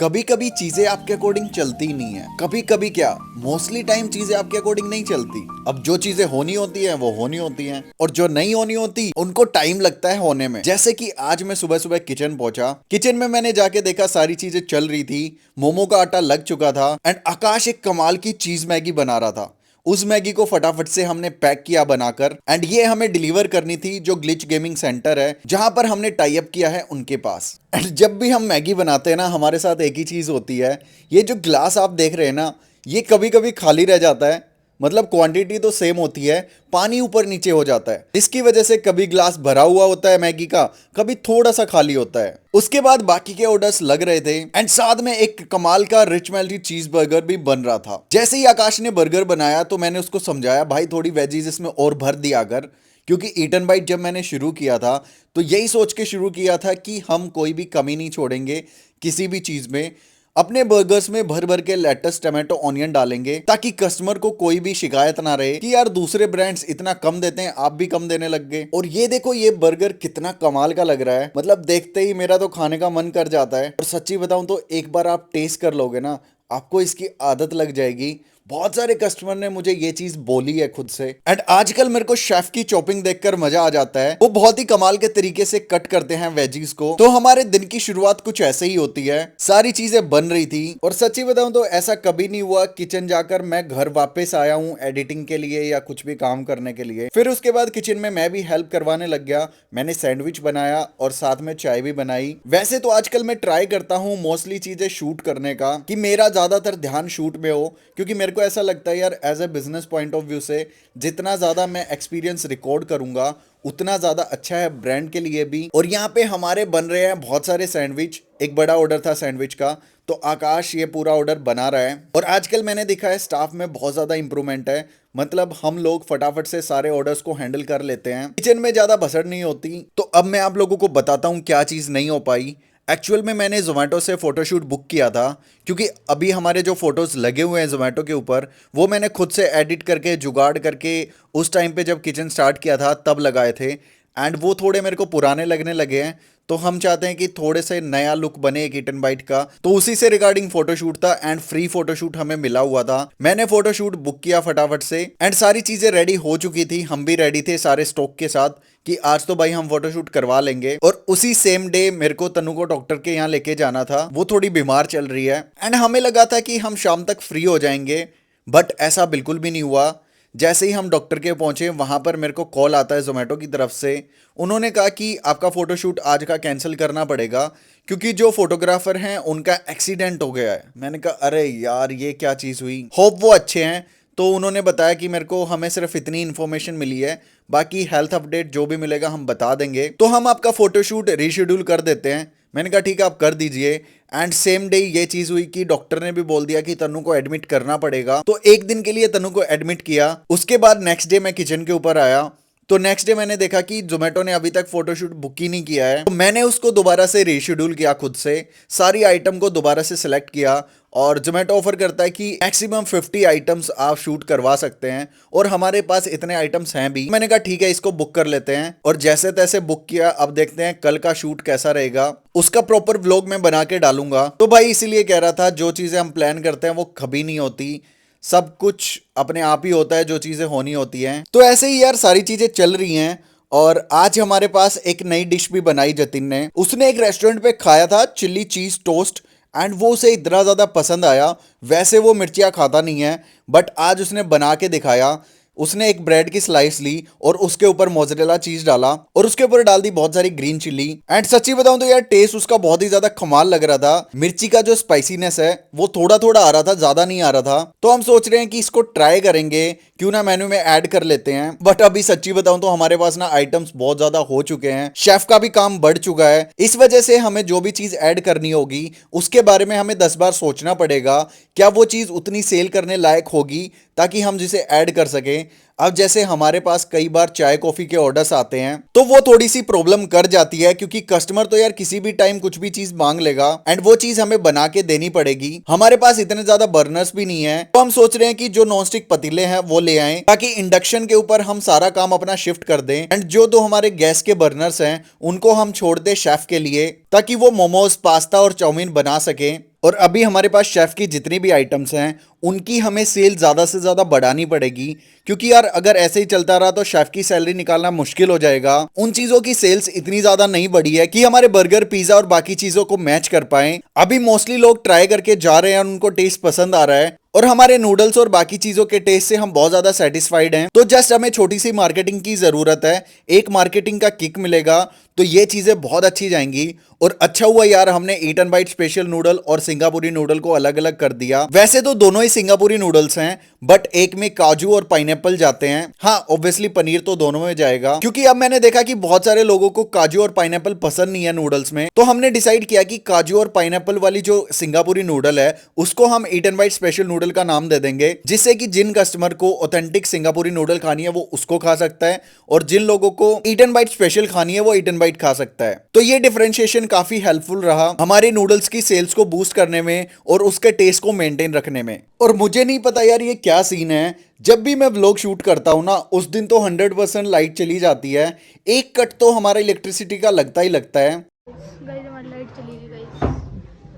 कभी कभी चीजें आपके अकॉर्डिंग चलती ही नहीं है। कभी कभी क्या, मोस्टली टाइम चीजें आपके अकॉर्डिंग नहीं चलती। अब जो चीजें होनी होती हैं वो होनी होती हैं, और जो नहीं होनी होती उनको टाइम लगता है होने में। जैसे कि आज मैं सुबह सुबह किचन पहुंचा, किचन में मैंने जाके देखा सारी चीजें चल रही थी, मोमो का आटा लग चुका था, एंड आकाश एक कमाल की चीज मैगी बना रहा था। उस मैगी को फटाफट से हमने पैक किया बनाकर, एंड ये हमें डिलीवर करनी थी जो ग्लिच गेमिंग सेंटर है जहां पर हमने टाई अप किया है उनके पास। एंड जब भी हम मैगी बनाते हैं ना, हमारे साथ एक ही चीज होती है। ये जो ग्लास आप देख रहे हैं ना, ये कभी कभी खाली रह जाता है। मतलब क्वांटिटी तो सेम होती है, पानी ऊपर नीचे हो जाता है। इसकी वजह से कभी ग्लास भरा हुआ होता है मैगी का, कभी थोड़ा सा खाली होता है। उसके बाद बाकी के ऑर्डर्स लग रहे थे, एंड साथ में एक कमाल का रिच मेल्टी चीज बर्गर भी बन रहा था। जैसे ही आकाश ने बर्गर बनाया तो मैंने उसको समझाया, भाई थोड़ी वेजीज इसमें और भर दिया कर। क्योंकि ईट एंड बाइट जब मैंने शुरू किया था तो यही सोच के शुरू किया था कि हम कोई भी कमी नहीं छोड़ेंगे किसी भी चीज में। अपने बर्गर्स में भर भर के लेटस, टमाटो, ऑनियन डालेंगे ताकि कस्टमर को कोई भी शिकायत ना रहे कि यार दूसरे ब्रांड्स इतना कम देते हैं, आप भी कम देने लग गए। और ये देखो, ये बर्गर कितना कमाल का लग रहा है। मतलब देखते ही मेरा तो खाने का मन कर जाता है। और सच्ची बताऊं तो एक बार आप टेस्ट कर लोगे ना, आपको इसकी आदत लग जाएगी। बहुत सारे कस्टमर ने मुझे ये चीज बोली है खुद से। एंड आजकल मेरे को शेफ की चॉपिंग देखकर मजा आ जाता है। वो बहुत ही कमाल के तरीके से कट करते हैं वेजीज को। तो हमारे दिन की शुरुआत कुछ ऐसे ही होती है। सारी चीजें बन रही थी, और सच्ची बताऊं तो ऐसा कभी नहीं हुआ किचन जाकर मैं घर वापस आया हूं एडिटिंग के लिए या कुछ भी काम करने के लिए। फिर उसके बाद किचन में मैं भी हेल्प करवाने लग गया। मैंने सैंडविच बनाया और साथ में चाय भी बनाई। वैसे तो आजकल मैं ट्राई करता हूं मोस्टली चीजें शूट करने का, कि मेरा ज्यादातर ध्यान शूट में हो। क्योंकि मेरे को ऐसा लगता है यार, as a business point of view से जितना ज्यादा मैं एक्सपीरियंस रिकॉर्ड करूंगा उतना ज्यादा अच्छा है ब्रांड के लिए भी। और यहाँ पे हमारे बन रहे हैं बहुत सारे सैंडविच। एक बड़ा ऑर्डर था सैंडविच का, तो आकाश ये पूरा ऑर्डर बना रहा है। और आजकल मैंने देखा है स्टाफ में बहुत ज्यादा इंप्रूवमेंट है। मतलब हम लोग फटाफट से सारे ऑर्डर्स को हैंडल कर लेते हैं, किचन में ज्यादा भसड़ नहीं होती। तो अब मैं आप लोगों को बताता हूँ क्या चीज नहीं हो पाई। एक्चुअल में मैंने जोमेटो से फोटोशूट बुक किया था, क्योंकि अभी हमारे जो फोटोज लगे हुए हैं जोमेटो के ऊपर, वो मैंने खुद से एडिट करके जुगाड़ करके उस टाइम पे जब किचन स्टार्ट किया था तब लगाए थे। एंड वो थोड़े मेरे को पुराने लगने लगे हैं। तो हम चाहते हैं कि थोड़े से नया लुक बने एक ईट एंड बाइट का। तो उसी से रिगार्डिंग फोटोशूट था, एंड फ्री फोटोशूट हमें मिला हुआ था। मैंने फोटोशूट बुक किया फटाफट से, एंड सारी चीजें रेडी हो चुकी थी। हम भी रेडी थे सारे स्टॉक के साथ कि आज तो भाई हम फोटोशूट करवा लेंगे। और उसी सेम डे मेरे को तनु को डॉक्टर के यहाँ लेके जाना था। वो थोड़ी बीमार चल रही है, एंड हमें लगा था कि हम शाम तक फ्री हो जाएंगे, बट ऐसा बिल्कुल भी नहीं हुआ। जैसे ही हम डॉक्टर के पहुंचे, वहां पर मेरे को कॉल आता है जोमेटो की तरफ से। उन्होंने कहा कि आपका फोटोशूट आज का कैंसिल करना पड़ेगा, क्योंकि जो फोटोग्राफर हैं उनका एक्सीडेंट हो गया है। मैंने कहा अरे यार, ये क्या चीज़ हुई। होप वो अच्छे हैं। तो उन्होंने बताया कि मेरे को, हमें सिर्फ इतनी इन्फॉर्मेशन मिली है, बाकी हेल्थ अपडेट जो भी मिलेगा हम बता देंगे, तो हम आपका फोटोशूट रीशेड्यूल कर देते हैं। मैंने कहा ठीक है, आप कर दीजिए। एंड सेम डे ये चीज हुई कि डॉक्टर ने भी बोल दिया कि तनु को एडमिट करना पड़ेगा। तो एक दिन के लिए तनु को एडमिट किया। उसके बाद नेक्स्ट डे मैं किचन के ऊपर आया, तो नेक्स्ट डे मैंने देखा कि जोमेटो ने अभी तक फोटोशूट बुक ही नहीं किया है। तो मैंने उसको दोबारा से रीशेड्यूल किया खुद से, सारी आइटम को दोबारा से सिलेक्ट किया। और जोमेटो ऑफर करता है कि मैक्सिमम 50 आइटम्स आप शूट करवा सकते हैं, और हमारे पास इतने आइटम्स हैं भी। मैंने कहा ठीक है, इसको बुक कर लेते हैं, और जैसे तैसे बुक किया। अब देखते हैं कल का शूट कैसा रहेगा, उसका प्रॉपर व्लॉग मैं बना के डालूंगा। तो भाई इसीलिए कह रहा था, जो चीजें हम प्लान करते हैं वो कभी नहीं होती, सब कुछ अपने आप ही होता है जो चीजें होनी होती हैं। तो ऐसे ही यार सारी चीजें चल रही हैं। और आज हमारे पास एक नई डिश भी बनाई जतिन ने। उसने एक रेस्टोरेंट पे खाया था चिल्ली चीज टोस्ट, एंड वो उसे इतना ज़्यादा पसंद आया। वैसे वो मिर्चियाँ खाता नहीं है, बट आज उसने बना के दिखाया। उसने एक ब्रेड की स्लाइस ली और उसके ऊपर मोज़रेला चीज डाला, और उसके ऊपर डाल दी बहुत सारी ग्रीन चिल्ली। एंड सच्ची बताऊं तो यार, टेस्ट उसका बहुत ही ज्यादा कमाल लग रहा था। मिर्ची का जो स्पाइसीनेस है वो थोड़ा थोड़ा आ रहा था, ज्यादा नहीं आ रहा था। तो हम सोच रहे हैं कि इसको ट्राई करेंगे, क्यों ना मेन्यू में ऐड कर लेते हैं। बट अभी सच्ची बताऊं तो हमारे पास ना आइटम्स बहुत ज्यादा हो चुके हैं, शेफ का भी काम बढ़ चुका है। इस वजह से हमें जो भी चीज ऐड करनी होगी उसके बारे में हमें 10 बार सोचना पड़ेगा, क्या वो चीज उतनी सेल करने लायक होगी ताकि हम जिसे ऐड कर सकें। अब जैसे हमारे पास कई बार चाय कॉफी के ऑर्डर्स आते हैं, तो वो थोड़ी सी प्रॉब्लम कर जाती है, क्योंकि कस्टमर तो यार किसी भी टाइम कुछ भी चीज मांग लेगा, एंड वो चीज हमें बना के देनी पड़ेगी। हमारे पास इतने ज्यादा बर्नर्स भी नहीं है, तो हम सोच रहे हैं कि जो नॉन स्टिक पतीले हैं वो ले आएं, ताकि इंडक्शन के ऊपर हम सारा काम अपना शिफ्ट कर दें। एंड जो दो हमारे गैस के बर्नर्स हैं उनको हम छोड़ दें शेफ के लिए, ताकि वो मोमोज, पास्ता और चाउमीन बना सकें। और अभी हमारे पास शेफ की जितनी भी आइटम्स हैं उनकी हमें सेल ज़्यादा से ज़्यादा बढ़ानी पड़ेगी, क्योंकि यार अगर ऐसे ही चलता रहा तो शेफ की सैलरी निकालना मुश्किल हो जाएगा। उन चीज़ों की सेल्स इतनी ज़्यादा नहीं बढ़ी है कि हमारे बर्गर, पिज़्ज़ा और बाकी चीज़ों को मैच कर पाएं। अभी मोस्टली लोग ट्राई करके जा रहे हैं और उनको टेस्ट पसंद आ रहा है, और हमारे नूडल्स और बाकी चीज़ों के टेस्ट से हम बहुत ज़्यादा सेटिस्फाइड हैं। तो जस्ट हमें छोटी सी मार्केटिंग की ज़रूरत है, एक मार्केटिंग का किक मिलेगा तो ये चीज़ें बहुत अच्छी जाएंगी। और अच्छा हुआ यार हमने eat and bite special noodle और सिंगापुरी नूडल को अलग अलग कर दिया। वैसे तो दोनों ही सिंगापुरी नूडल्स हैं, बट एक में काजू और पाइनएप्पल जाते हैं। हाँ ऑब्वियसली पनीर तो दोनों में जाएगा, क्योंकि अब मैंने देखा कि बहुत सारे लोगों को काजू और पाइनएप्पल पसंद नहीं है नूडल्स में। तो हमने डिसाइड किया कि काजू और पाइनएप्पल वाली जो सिंगापुरी नूडल है उसको हम eat and bite special noodle का नाम दे देंगे, जिससे कि जिन कस्टमर को ऑथेंटिक सिंगापुरी नूडल खानी है वो उसको खा सकता है, और जिन लोगों को ईट एंड बाइट स्पेशल खानी है वो ईट एंड बाइट खा सकता है। तो ये डिफरेंशिएशन काफी हेल्पफुल रहा हमारे नूडल्स की सेल्स को बूस्ट करने में और उसके टेस्ट को मेंटेन रखने में। और मुझे नहीं पता यार ये क्या सीन है, जब भी मैं व्लॉग शूट करता हूं ना उस दिन तो 100% लाइट चली जाती है, एक कट तो हमारा इलेक्ट्रिसिटी का लगता ही लगता है। गाइस हमारी लाइट चली गई गाइस,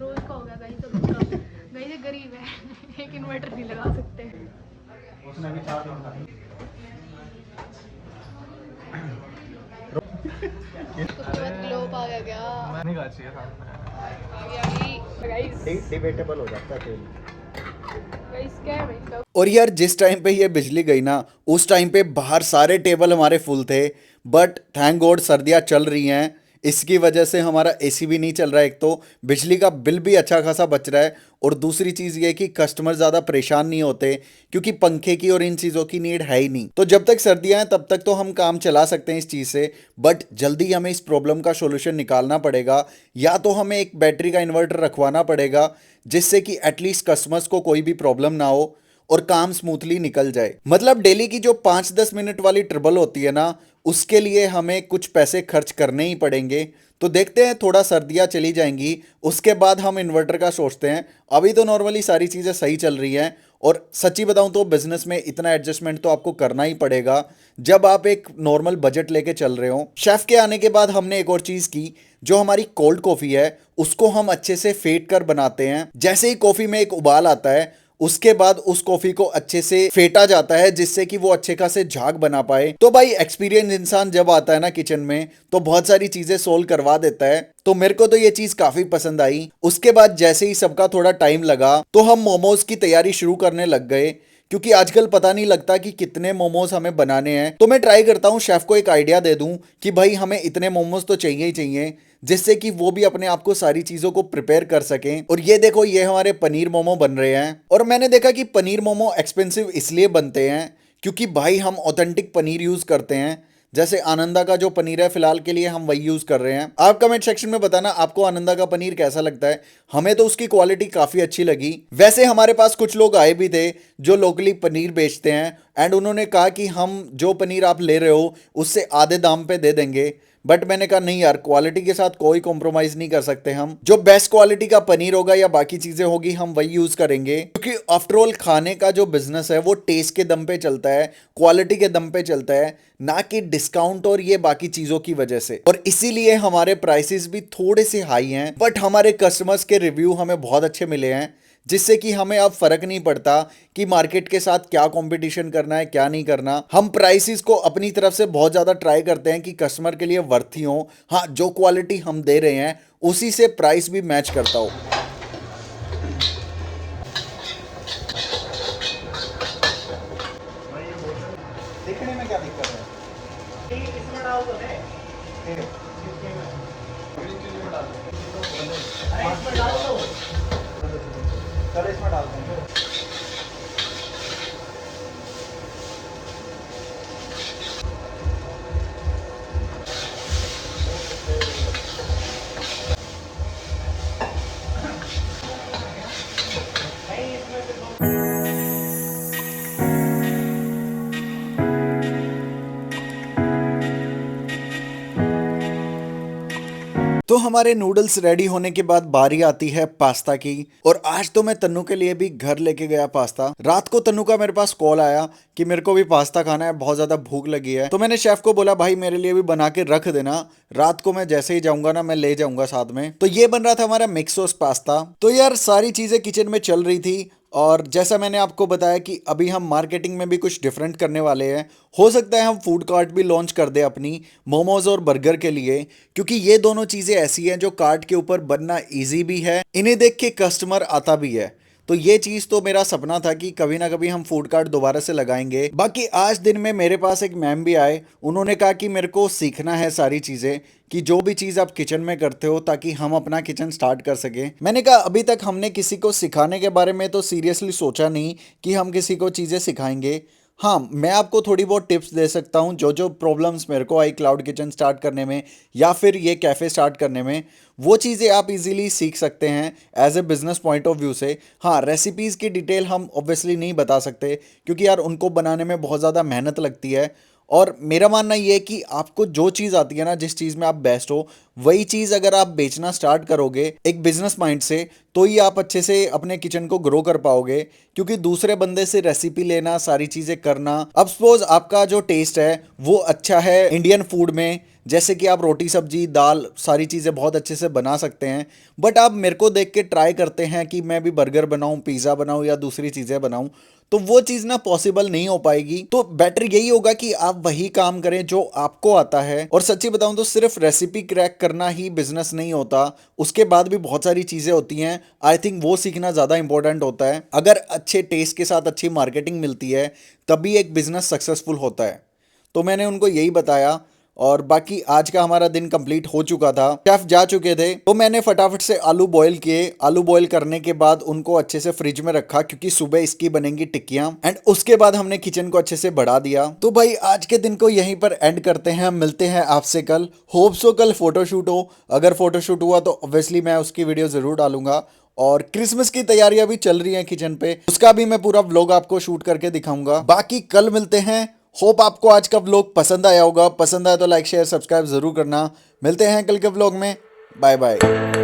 रोज का हो गया गाइस। अब इसका गाइस ये गरीब है, एक इन्वर्टर नहीं लगा सकते। उसने भी 4 दिन खाई। उसके बाद ग्लोब आ गया क्या? मैं नहीं खा चाहिए था। आ गया गाइस, डिबेटेबल हो जाता है गाइस क्या है भाई। और यार जिस टाइम पे ये बिजली गई ना उस टाइम पे बाहर सारे टेबल हमारे फुल थे, बट थैंक गॉड सर्दियाँ चल रही हैं, इसकी वजह से हमारा एसी भी नहीं चल रहा है। एक तो बिजली का बिल भी अच्छा खासा बच रहा है, और दूसरी चीज़ ये कि कस्टमर ज़्यादा परेशान नहीं होते, क्योंकि पंखे की और इन चीज़ों की नीड है ही नहीं। तो जब तक सर्दियाँ हैं तब तक तो हम काम चला सकते हैं इस चीज़ से, बट जल्दी हमें इस प्रॉब्लम का सोल्यूशन निकालना पड़ेगा। या तो हमें एक बैटरी का इन्वर्टर रखवाना पड़ेगा, जिससे कि एटलीस्ट कस्टमर्स को कोई भी प्रॉब्लम ना हो और काम स्मूथली निकल जाए। मतलब डेली की जो 5-10 मिनट वाली ट्रबल होती है ना उसके लिए हमें कुछ पैसे खर्च करने ही पड़ेंगे। तो देखते हैं, थोड़ा सर्दियाँ चली जाएंगी उसके बाद हम इन्वर्टर का सोचते हैं। अभी तो नॉर्मली सारी चीज़ें सही चल रही हैं, और सच्ची बताऊं तो बिजनेस में इतना एडजस्टमेंट तो आपको करना ही पड़ेगा जब आप एक नॉर्मल बजट लेके चल रहे हो। शेफ के आने के बाद हमने एक और चीज़ की, जो हमारी कोल्ड कॉफ़ी है उसको हम अच्छे से फेंट कर बनाते हैं। जैसे ही कॉफ़ी में एक उबाल आता है उसके बाद उस कॉफी को अच्छे से फेंटा जाता है, जिससे कि वो अच्छे खासे झाग बना पाए। तो भाई एक्सपीरियंस इंसान जब आता है ना किचन में तो बहुत सारी चीजें सोल्व करवा देता है। तो मेरे को तो ये चीज काफी पसंद आई। उसके बाद जैसे ही सबका थोड़ा टाइम लगा तो हम मोमोज की तैयारी शुरू करने लग गए, क्योंकि आजकल पता नहीं लगता कि कितने मोमोज हमें बनाने हैं। तो मैं ट्राई करता हूँ शेफ को एक आइडिया दे दूं कि भाई हमें इतने मोमोज तो चाहिए ही चाहिए, जिससे कि वो भी अपने आप को सारी चीजों को प्रिपेयर कर सकें। और ये देखो ये हमारे पनीर मोमो बन रहे हैं, और मैंने देखा कि पनीर मोमो एक्सपेंसिव इसलिए बनते हैं क्योंकि भाई हम ऑथेंटिक पनीर यूज करते हैं। जैसे आनंदा का जो पनीर है फिलहाल के लिए हम वही यूज कर रहे हैं। आप कमेंट सेक्शन में बताना आपको आनंदा का पनीर कैसा लगता है। हमें तो उसकी क्वालिटी काफी अच्छी लगी। वैसे हमारे पास कुछ लोग आए भी थे जो लोकली पनीर बेचते हैं, एंड उन्होंने कहा कि हम जो पनीर आप ले रहे हो उससे आधे दाम पे दे देंगे। बट मैंने कहा नहीं यार, क्वालिटी के साथ कोई कॉम्प्रोमाइज नहीं कर सकते हम। जो बेस्ट क्वालिटी का पनीर होगा या बाकी चीजें होगी हम वही यूज करेंगे, क्योंकि आफ्टर ऑल खाने का जो बिजनेस है वो टेस्ट के दम पे चलता है, क्वालिटी के दम पे चलता है, ना कि डिस्काउंट और ये बाकी चीजों की वजह से। और इसीलिए हमारे प्राइसेस भी थोड़े से हाई हैं, बट हमारे कस्टमर्स के रिव्यू हमें बहुत अच्छे मिले हैं, जिससे कि हमें अब फर्क नहीं पड़ता कि मार्केट के साथ क्या कंपटीशन करना है क्या नहीं करना। हम प्राइसेस को अपनी तरफ से बहुत ज़्यादा ट्राई करते हैं कि कस्टमर के लिए वर्थी हो। हाँ, जो क्वालिटी हम दे रहे हैं उसी से प्राइस भी मैच करता हो। देखने में क्या दिक्कत है? इसमें डाल दो ने। इसमें डाल दो। चलो इसमें डाल देंगे। तो हमारे नूडल्स रेडी होने के बाद बारी आती है पास्ता की। और आज तो मैं तन्नू के लिए भी घर लेके गया पास्ता। रात को तन्नू का मेरे पास कॉल आया कि मेरे को भी पास्ता खाना है, बहुत ज्यादा भूख लगी है। तो मैंने शेफ को बोला भाई मेरे लिए भी बना के रख देना, रात को मैं जैसे ही जाऊंगा ना मैं ले जाऊंगा साथ में। तो ये बन रहा था हमारा मिक्स सॉस पास्ता। तो यार सारी चीजें किचन में चल रही थी। और जैसा मैंने आपको बताया कि अभी हम मार्केटिंग में भी कुछ डिफरेंट करने वाले हैं। हो सकता है हम फूड कार्ट भी लॉन्च कर दें अपनी मोमोज और बर्गर के लिए, क्योंकि ये दोनों चीज़ें ऐसी हैं जो कार्ट के ऊपर बनना इजी भी है, इन्हें देख के कस्टमर आता भी है। तो ये चीज़ तो मेरा सपना था कि कभी ना कभी हम फूड कार्ट दोबारा से लगाएंगे। बाकी आज दिन में मेरे पास एक मैम भी आए, उन्होंने कहा कि मेरे को सीखना है सारी चीज़ें, कि जो भी चीज़ आप किचन में करते हो ताकि हम अपना किचन स्टार्ट कर सकें। मैंने कहा अभी तक हमने किसी को सिखाने के बारे में तो सीरियसली सोचा नहीं कि हम किसी को चीज़ें सिखाएंगे। हाँ, मैं आपको थोड़ी बहुत टिप्स दे सकता हूँ, जो जो प्रॉब्लम्स मेरे को आई क्लाउड किचन स्टार्ट करने में या फिर ये कैफ़े स्टार्ट करने में, वो चीज़ें आप इजीली सीख सकते हैं as a business point of view से। हाँ, रेसिपीज़ की डिटेल हम ऑब्वियसली नहीं बता सकते, क्योंकि यार उनको बनाने में बहुत ज़्यादा मेहनत लगती है। और मेरा मानना ये है कि आपको जो चीज़ आती है ना, जिस चीज़ में आप बेस्ट हो, वही चीज़ अगर आप बेचना स्टार्ट करोगे एक बिजनेस माइंड से, तो ही आप अच्छे से अपने किचन को ग्रो कर पाओगे। क्योंकि दूसरे बंदे से रेसिपी लेना, सारी चीज़ें करना, अब सपोज आपका जो टेस्ट है वो अच्छा है इंडियन फूड में, जैसे कि आप रोटी सब्जी दाल सारी चीज़ें बहुत अच्छे से बना सकते हैं, बट आप मेरे को देख के ट्राई करते हैं कि मैं भी बर्गर बनाऊं, पिज़्ज़ा बनाऊं या दूसरी चीज़ें बनाऊं, तो वो चीज़ ना पॉसिबल नहीं हो पाएगी। तो बेटर यही होगा कि आप वही काम करें जो आपको आता है। और सच्ची बताऊं तो सिर्फ रेसिपी क्रैक करना ही बिजनेस नहीं होता, उसके बाद भी बहुत सारी चीज़ें होती हैं। आई थिंक वो सीखना ज़्यादा इंपॉर्टेंट होता है। अगर अच्छे टेस्ट के साथ अच्छी मार्केटिंग मिलती है तभी एक बिजनेस सक्सेसफुल होता है। तो मैंने उनको यही बताया। और बाकी आज का हमारा दिन कंप्लीट हो चुका था, शेफ जा चुके थे, तो मैंने फटाफट से आलू बॉईल किए। आलू बॉईल करने के बाद उनको अच्छे से फ्रिज में रखा, क्योंकि सुबह इसकी बनेंगी टिक्कियां। एंड उसके बाद हमने किचन को अच्छे से बढ़ा दिया। तो भाई आज के दिन को यहीं पर एंड करते हैं, मिलते हैं आपसे कल। होप सो कल फोटोशूट हो, अगर फोटोशूट हुआ तो ऑब्वियसली मैं उसकी वीडियो जरूर डालूंगा। और क्रिसमस की तैयारियां भी चल रही हैं किचन पे, उसका भी मैं पूरा व्लॉग आपको शूट करके दिखाऊंगा। बाकी कल मिलते हैं। होप आपको आज का व्लॉग पसंद आया होगा, पसंद आया तो लाइक शेयर सब्सक्राइब जरूर करना। मिलते हैं कल के व्लॉग में, बाय बाय।